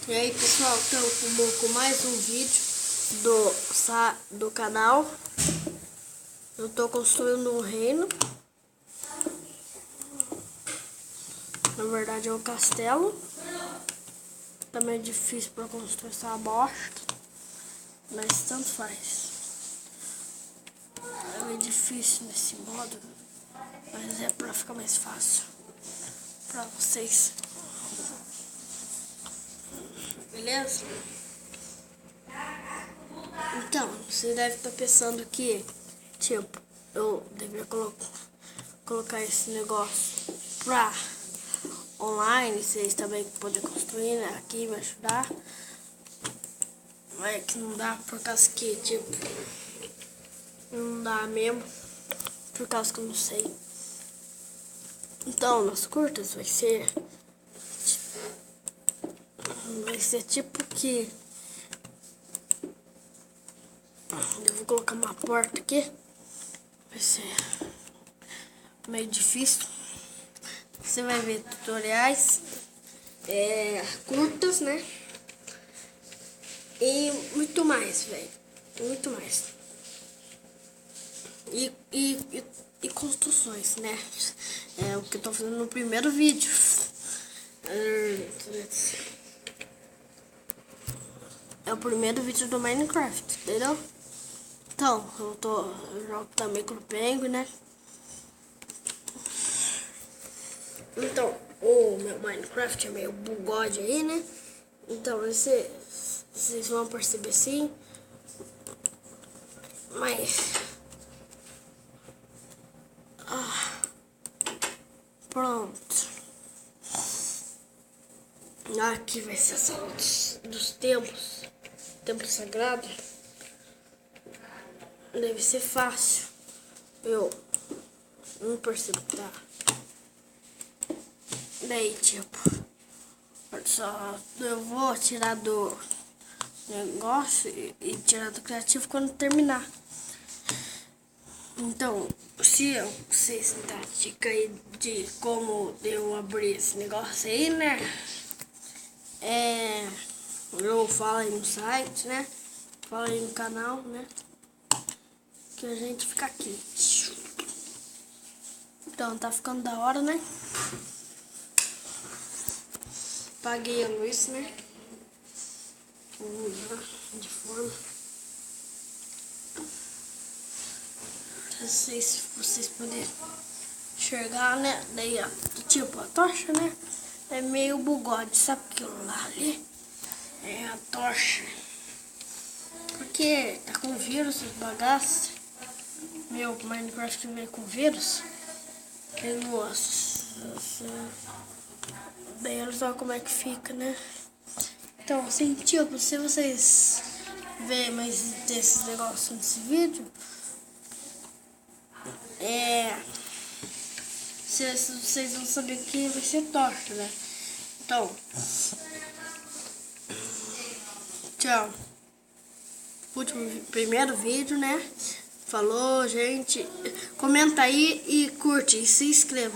E aí pessoal, estamos com mais um vídeo do canal. Eu tô construindo um reino. Na verdade é um castelo. Também é difícil para construir essa bosta, mas tanto faz. É meio difícil nesse modo, mas é para ficar mais fácil para vocês. Beleza? Então, você deve estar pensando que, tipo, eu deveria colocar esse negócio pra online, vocês também poder construir, né? Aqui me ajudar. Mas é que não dá por causa que, tipo, não dá mesmo, por causa que eu não sei. Então, nas curtas vai ser tipo que eu vou colocar uma porta aqui. Vai ser meio difícil. Você vai ver tutoriais curtas, né? E muito mais, velho. Muito mais. E construções, né? É o que eu tô fazendo no primeiro vídeo. É o primeiro vídeo do Minecraft, entendeu? Então, eu jogo também com o Penguin, né? Então, o meu Minecraft é meio bugode aí, né? Então, vocês vão perceber sim. Mas... pronto. Aqui vai ser a sala dos templos. Templo sagrado. Deve ser fácil. Eu não percebo, tá? Daí, tipo, só eu vou tirar do negócio e tirar do criativo quando terminar. Então, se vocês me dão dica aí de como eu abrir esse negócio aí, né? Eu falo aí no site, né? Falo aí no canal, né? Que a gente fica aqui. Então, tá ficando da hora, né? Apaguei a luz, né? Vamos mudar de forma. Pra vocês poderem enxergar, né? Daí, ó, tipo, a tocha, né? É meio bugode, sabe aquilo lá ali? É a tocha. Porque tá com vírus, os bagaços. Meu Minecraft veio com vírus. Que nossa. Daí olha só como é que fica, né? Então, assim, tipo, se vocês verem mais desses negócios nesse vídeo, vocês vão saber que vai ser torto, né? Então, tchau. Primeiro vídeo, né? Falou, gente. Comenta aí e curte e se inscreva.